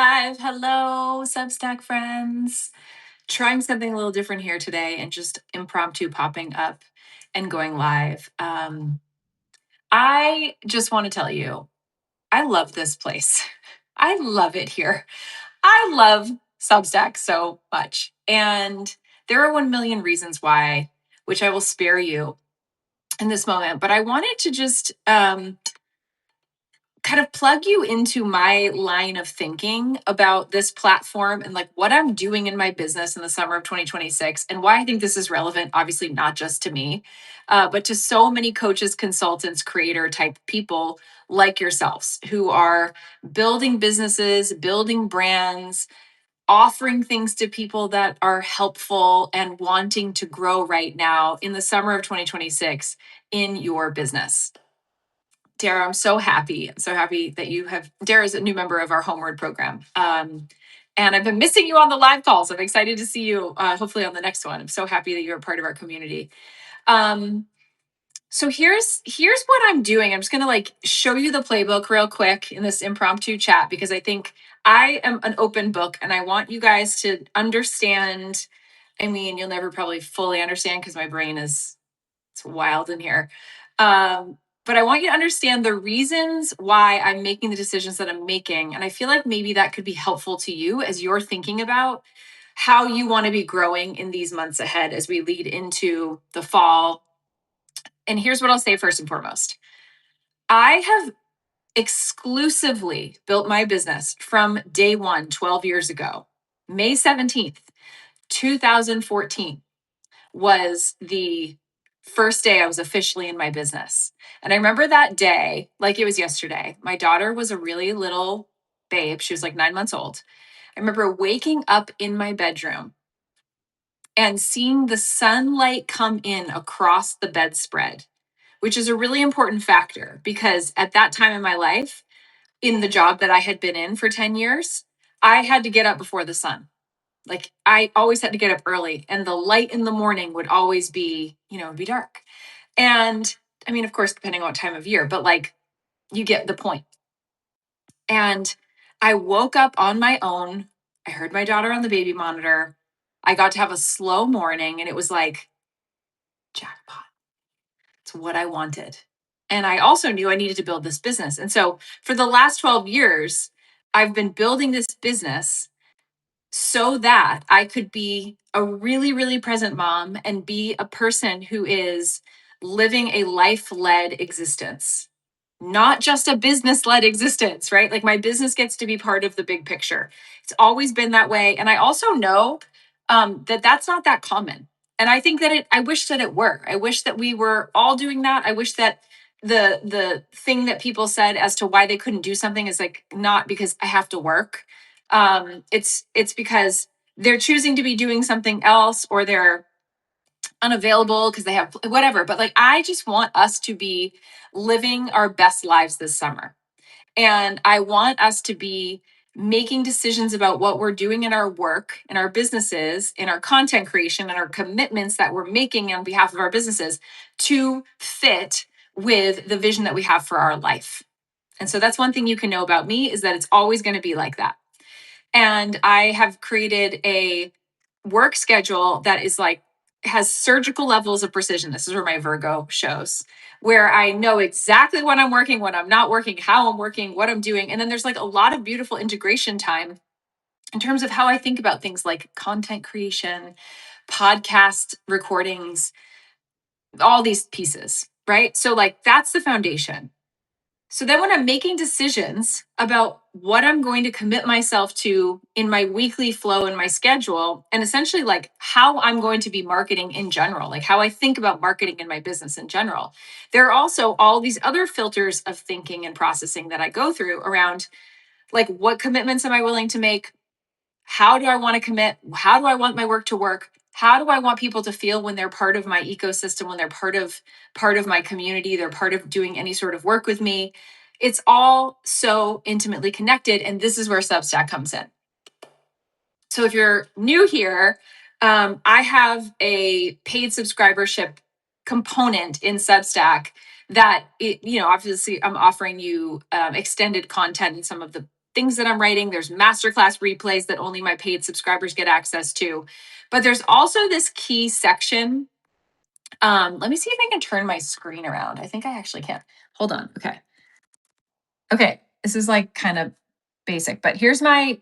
Live. Hello, Substack friends. Trying something a little different here today and just impromptu popping up and going live. I just want to tell you, I love this place. I love it here. I love Substack so much. And there are 1 million reasons why, which I will spare you in this moment. But I wanted to just kind of plug you into my line of thinking about this platform and like what I'm doing in my business in the summer of 2026 and why I think this is relevant, obviously, not just to me, but to so many coaches, consultants, creator type people like yourselves who are building businesses, building brands, offering things to people that are helpful and wanting to grow right now in the summer of 2026 in your business. Dara, I'm so happy. I'm so happy that you have. Dara is a new member of our Homeward program. And I've been missing you on the live calls. I'm excited to see you hopefully on the next one. I'm so happy that you're a part of our community. So here's what I'm doing. I'm just gonna like show you the playbook real quick in this impromptu chat because I think I am an open book and I want you guys to understand. I mean, you'll never probably fully understand because my brain is it's wild in here. But I want you to understand the reasons why I'm making the decisions that I'm making. And I feel like maybe that could be helpful to you as you're thinking about how you want to be growing in these months ahead as we lead into the fall. And here's what I'll say first and foremost. I have exclusively built my business from day one, 12 years ago. May 17th, 2014 was the first day I was officially in my business. And I remember that day like it was yesterday. My daughter was a really little babe. She was like 9 months old. I remember waking up in my bedroom and seeing the sunlight come in across the bedspread, which is a really important factor because at that time in my life, in the job that I had been in for 10 years, I had to get up before the sun. Like I always had to get up early and the light in the morning would always be, be dark. And I mean, of course, depending on what time of year, but like you get the point. And I woke up on my own. I heard my daughter on the baby monitor. I got to have a slow morning and it was like jackpot. It's what I wanted. And I also knew I needed to build this business. And so for the last 12 years, I've been building this business so that I could be a really, really present mom and be a person who is living a life led existence, not just a business led existence, right? Like my business gets to be part of the big picture. It's always been that way. And I also know that that's not that common. And I think that I wish that it were. I wish that we were all doing that. I wish that the thing that people said as to why they couldn't do something is like not because I have to work. It's because they're choosing to be doing something else or they're unavailable because they have whatever. But like I just want us to be living our best lives this summer. And I want us to be making decisions about what we're doing in our work, in our businesses, in our content creation, and our commitments that we're making on behalf of our businesses to fit with the vision that we have for our life. And so that's one thing you can know about me is that it's always going to be like that. And I have created a work schedule that is like has surgical levels of precision. This is where my Virgo shows, where I know exactly when I'm working, when I'm not working, how I'm working, what I'm doing. And then there's like a lot of beautiful integration time in terms of how I think about things like content creation, podcast recordings, all these pieces, right? So, like, that's the foundation. So then when I'm making decisions about what I'm going to commit myself to in my weekly flow in my schedule, and essentially like how I'm going to be marketing in general, like how I think about marketing in my business in general, there are also all these other filters of thinking and processing that I go through around like what commitments am I willing to make? How do I want to commit? How do I want my work to work? How do I want people to feel when they're part of my ecosystem, when they're part of my community, they're part of doing any sort of work with me? It's all so intimately connected, and this is where Substack comes in. So if you're new here, I have a paid subscribership component in Substack that obviously I'm offering you extended content and some of the things that I'm writing. There's masterclass replays that only my paid subscribers get access to. But there's also this key section. Let me see if I can turn my screen around. I think I actually can. Hold on. Okay. This is like kind of basic, but here's my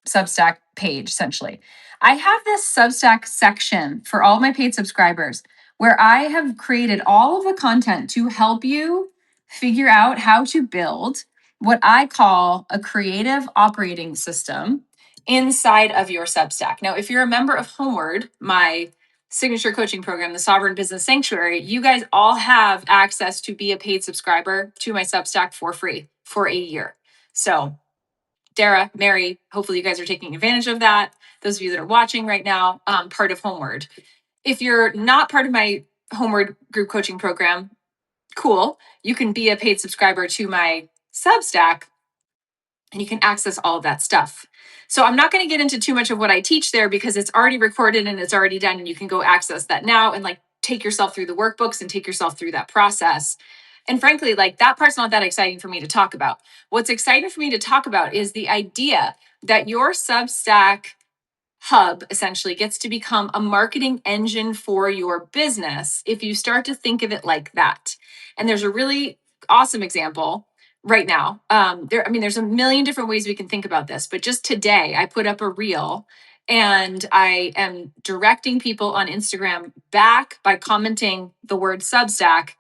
Substack page essentially. I have this Substack section for all my paid subscribers where I have created all of the content to help you figure out how to build what I call a creative operating system inside of your Substack. Now, if you're a member of Homeward, my signature coaching program, the Sovereign Business Sanctuary, you guys all have access to be a paid subscriber to my Substack for free for a year. So Dara, Mary, hopefully you guys are taking advantage of that. Those of you that are watching right now, part of Homeward. If you're not part of my Homeward group coaching program, cool. You can be a paid subscriber to my Substack and you can access all of that stuff. So I'm not going to get into too much of what I teach there because it's already recorded and it's already done and you can go access that now and like take yourself through the workbooks and take yourself through that process. And frankly, like that part's not that exciting for me to talk about. What's exciting for me to talk about is the idea that your Substack hub essentially gets to become a marketing engine for your business if you start to think of it like that. And there's a really awesome example right now. There's a million different ways we can think about this, but just today I put up a reel and I am directing people on Instagram back by commenting the word Substack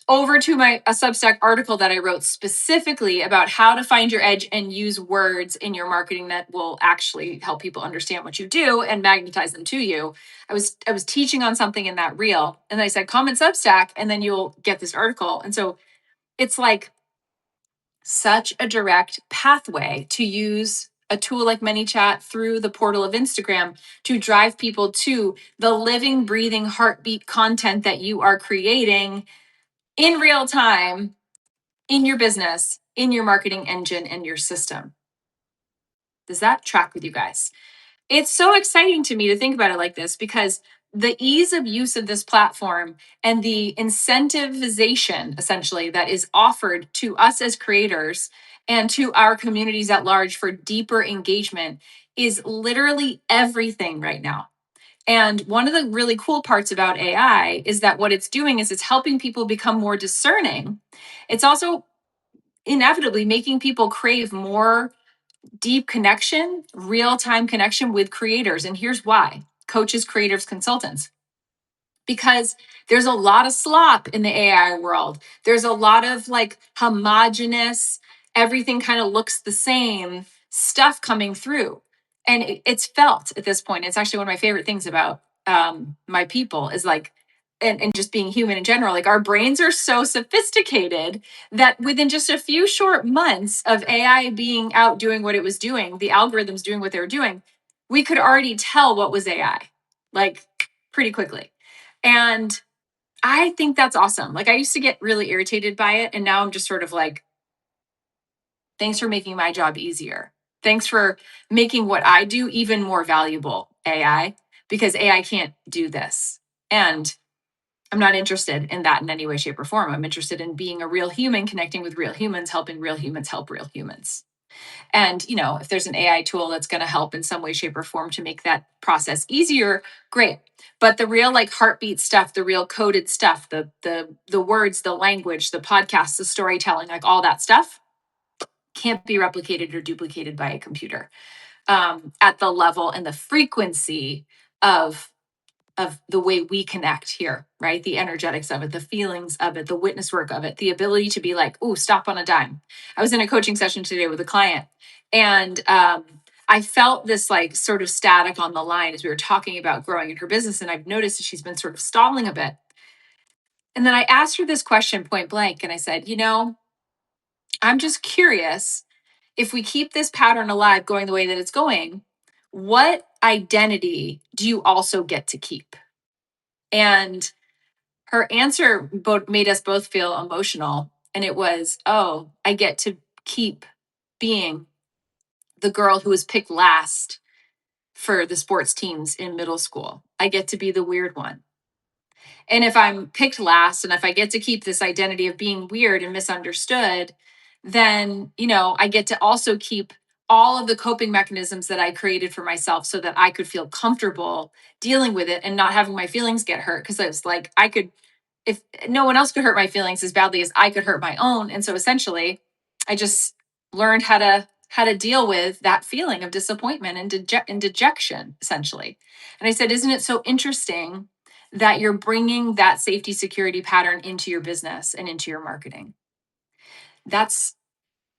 over to a Substack article that I wrote specifically about how to find your edge and use words in your marketing that will actually help people understand what you do and magnetize them to you. I was teaching on something in that reel, and I said comment Substack, and then you'll get this article. And so it's like such a direct pathway to use a tool like ManyChat through the portal of Instagram to drive people to the living, breathing, heartbeat content that you are creating in real time in your business, in your marketing engine, and your system. Does that track with you guys? It's so exciting to me to think about it like this because the ease of use of this platform and the incentivization essentially that is offered to us as creators and to our communities at large for deeper engagement is literally everything right now. And one of the really cool parts about AI is that what it's doing is it's helping people become more discerning. It's also inevitably making people crave more deep connection, real time connection with creators. And here's why: coaches, creators, consultants. Because there's a lot of slop in the AI world. There's a lot of like homogenous, everything kind of looks the same stuff coming through. And it's felt at this point. It's actually one of my favorite things about my people is like, and just being human in general, like our brains are so sophisticated that within just a few short months of AI being out doing what it was doing, the algorithms doing what they were doing, we could already tell what was AI, like pretty quickly. And I think that's awesome. Like I used to get really irritated by it. And now I'm just sort of like, thanks for making my job easier. Thanks for making what I do even more valuable, AI, because AI can't do this. And I'm not interested in that in any way, shape, or form. I'm interested in being a real human, connecting with real humans, helping real humans help real humans. And, if there's an AI tool that's going to help in some way, shape, or form to make that process easier, great. But the real like heartbeat stuff, the real coded stuff, the words, the language, the podcasts, the storytelling, like all that stuff can't be replicated or duplicated by a computer at the level and the frequency of the way we connect here, right? The energetics of it, the feelings of it, the witness work of it, the ability to be like, "Ooh, stop on a dime." I was in a coaching session today with a client, and I felt this like sort of static on the line as we were talking about growing in her business, and I've noticed that she's been sort of stalling a bit. And then I asked her this question point blank, and I said, I'm just curious if we keep this pattern alive going the way that it's going, what identity do you also get to keep? And her answer made us both feel emotional. And it was, oh, I get to keep being the girl who was picked last for the sports teams in middle school. I get to be the weird one. And if I'm picked last and if I get to keep this identity of being weird and misunderstood, then, I get to also keep all of the coping mechanisms that I created for myself so that I could feel comfortable dealing with it and not having my feelings get hurt. Cause it's like if no one else could hurt my feelings as badly as I could hurt my own. And so essentially, I just learned how to deal with that feeling of disappointment and dejection, essentially. And I said, isn't it so interesting that you're bringing that safety security pattern into your business and into your marketing? That's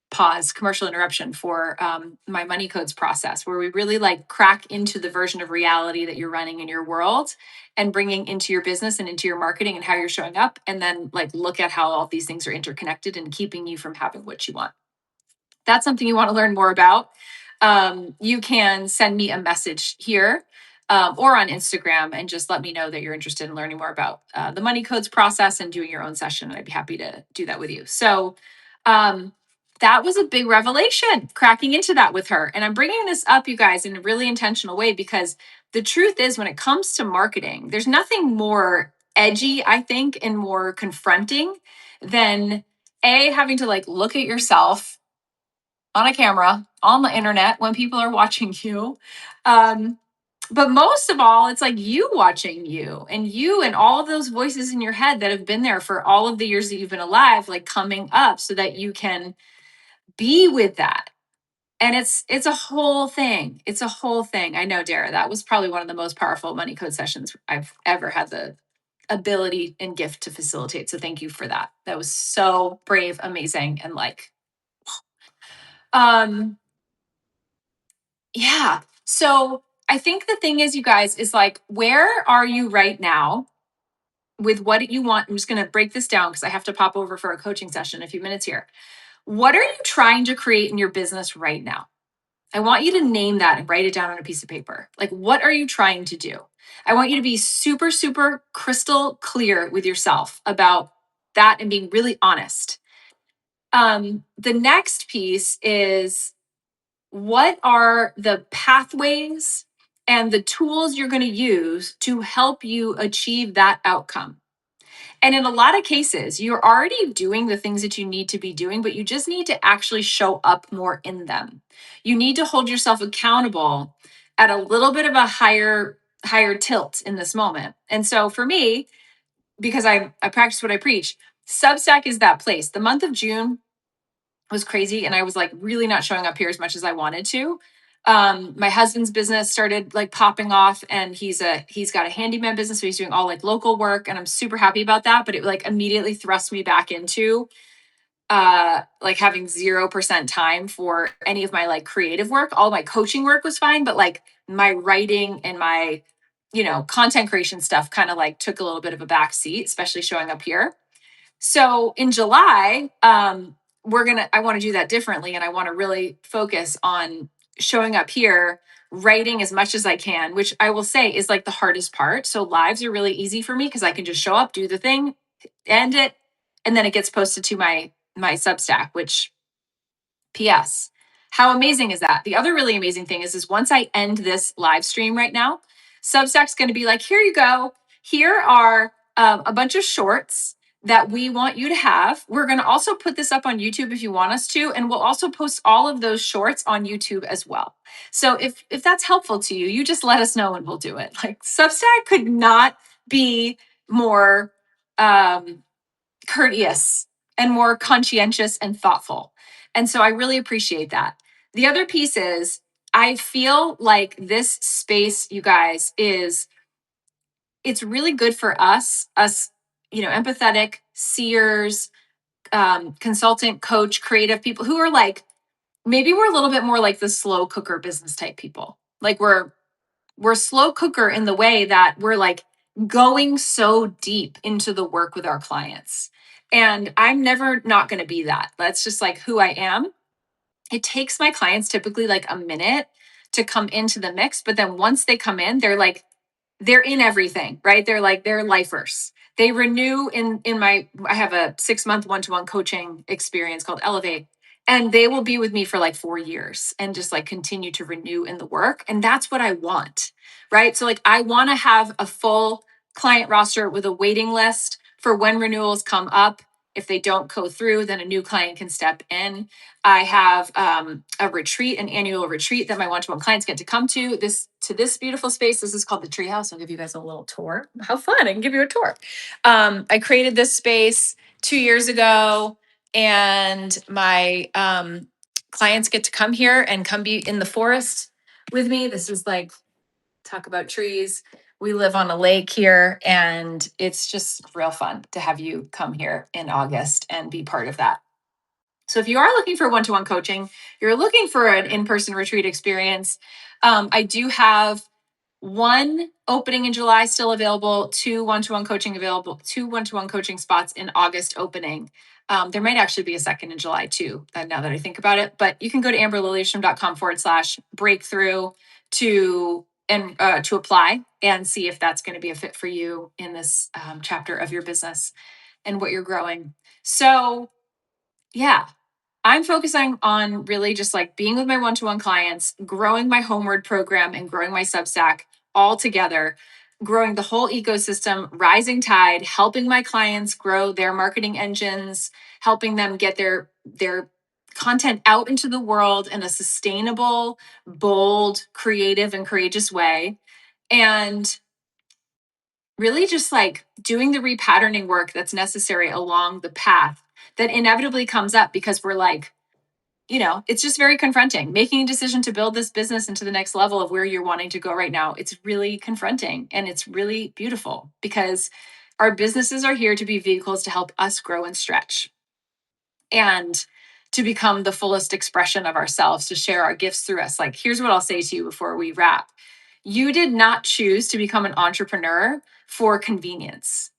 pause commercial interruption for my money codes process, where we really like crack into the version of reality that you're running in your world and bringing into your business and into your marketing and how you're showing up, and then like look at how all these things are interconnected and keeping you from having what you want. That's something you want to learn more about, you can send me a message here, or on Instagram, and just let me know that you're interested in learning more about the money codes process and doing your own session. And I'd be happy to do that with you. So um, that was a big revelation, cracking into that with her. And I'm bringing this up, you guys, in a really intentional way, because the truth is, when it comes to marketing, there's nothing more edgy, I think, and more confronting than having to like look at yourself on a camera on the internet when people are watching you. Um, but most of all, it's like you watching you and all of those voices in your head that have been there for all of the years that you've been alive, like coming up so that you can be with that. And it's a whole thing. It's a whole thing. I know, Dara, that was probably one of the most powerful money code sessions I've ever had the ability and gift to facilitate. So thank you for that. That was so brave, amazing, and like, um, yeah. So I think the thing is, you guys, is like, where are you right now with what you want? I'm just going to break this down because I have to pop over for a coaching session in a few minutes here. What are you trying to create in your business right now? I want you to name that and write it down on a piece of paper. Like, what are you trying to do? I want you to be super, super crystal clear with yourself about that and being really honest. The next piece is, what are the pathways and the tools you're going to use to help you achieve that outcome? And in a lot of cases, you're already doing the things that you need to be doing, but you just need to actually show up more in them. You need to hold yourself accountable at a little bit of a higher tilt in this moment. And so for me, because I practice what I preach, Substack is that place. The month of June was crazy, and I was like really not showing up here as much as I wanted to. My husband's business started like popping off, and he's got a handyman business, so he's doing all like local work, and I'm super happy about that. But it like immediately thrust me back into like having 0% time for any of my like creative work. All my coaching work was fine, but like my writing and my content creation stuff kind of like took a little bit of a back seat, especially showing up here. So in July, I want to do that differently. And I want to really focus on showing up here, writing as much as I can, which I will say is like the hardest part. So lives are really easy for me because I can just show up, do the thing, end it, and then it gets posted to my Substack, which PS. How amazing is that? The other really amazing thing is once I end this live stream right now, Substack's going to be like, here you go. Here are a bunch of shorts that we want you to have. We're going to also put this up on YouTube if you want us to, and we'll also post all of those shorts on YouTube as well. So if that's helpful to you, you just let us know and we'll do it. Like, Substack could not be more courteous and more conscientious and thoughtful. And so I really appreciate that. The other piece is, I feel like this space, you guys, it's really good for us, empathetic seers, consultant, coach, creative people who are like, maybe we're a little bit more like the slow cooker business type people. Like we're slow cooker in the way that we're like going so deep into the work with our clients. And I'm never not going to be that. That's just like who I am. It takes my clients typically like a minute to come into the mix, but then once they come in, they're in everything, right? They're lifers. They renew I have a 6-month one-to-one coaching experience called Elevate, and they will be with me for like 4 years and just like continue to renew in the work. And that's what I want, right? So like, I want to have a full client roster with a waiting list for when renewals come up. If they don't go through, then a new client can step in. I have a retreat, an annual retreat that my one-to-one clients get to come to this beautiful space. This is called the Treehouse. I'll give you guys a little tour. How fun! I can give you a tour. I created this space 2 years ago, and my clients get to come here and come be in the forest with me. This is like, talk about trees. We live on a lake here, and it's just real fun to have you come here in August and be part of that. So if you are looking for one-to-one coaching, you're looking for an in-person retreat experience, I do have one opening in July still available, two one-to-one coaching spots in August opening. There might actually be a second in July too, now that I think about it. But you can go to amberlillisham.com/breakthrough to apply and see if that's going to be a fit for you in this chapter of your business and what you're growing. So yeah, I'm focusing on really just like being with my one-to-one clients, growing my Homeward program and growing my Substack all together, growing the whole ecosystem, rising tide, helping my clients grow their marketing engines, helping them get their content out into the world in a sustainable, bold, creative, and courageous way. And really just like doing the repatterning work that's necessary along the path that inevitably comes up because we're like, it's just very confronting. Making a decision to build this business into the next level of where you're wanting to go right now, it's really confronting and it's really beautiful because our businesses are here to be vehicles to help us grow and stretch and to become the fullest expression of ourselves, to share our gifts through us. Like, here's what I'll say to you before we wrap. You did not choose to become an entrepreneur for convenience,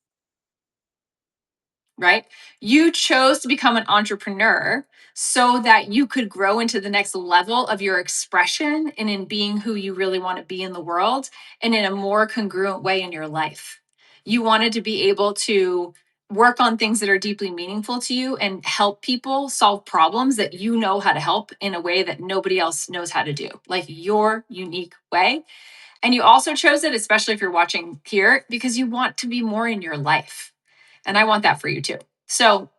right? You chose to become an entrepreneur so that you could grow into the next level of your expression and in being who you really want to be in the world and in a more congruent way in your life. You wanted to be able to work on things that are deeply meaningful to you and help people solve problems that you know how to help in a way that nobody else knows how to do, like your unique way. And you also chose it, especially if you're watching here, because you want to be more in your life. And I want that for you too. So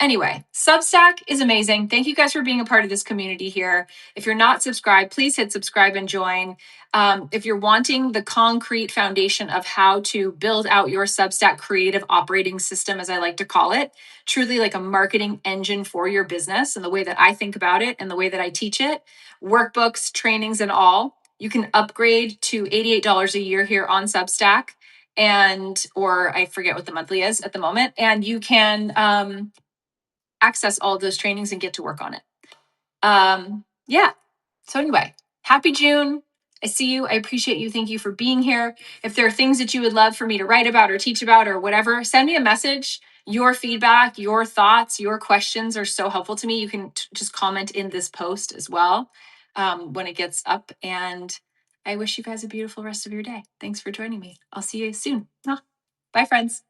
anyway, Substack is amazing. Thank you guys for being a part of this community here. If you're not subscribed, please hit subscribe and join. If you're wanting the concrete foundation of how to build out your Substack creative operating system, as I like to call it, truly like a marketing engine for your business and the way that I think about it and the way that I teach it, workbooks, trainings, and all, you can upgrade to $88 a year here on Substack, and or I forget what the monthly is at the moment, and you can access all of those trainings and get to work on it. Yeah. So anyway, happy June. I see you. I appreciate you. Thank you for being here. If there are things that you would love for me to write about or teach about or whatever, send me a message. Your feedback, your thoughts, your questions are so helpful to me. You can just comment in this post as well when it gets up. And I wish you guys a beautiful rest of your day. Thanks for joining me. I'll see you soon. Bye, friends.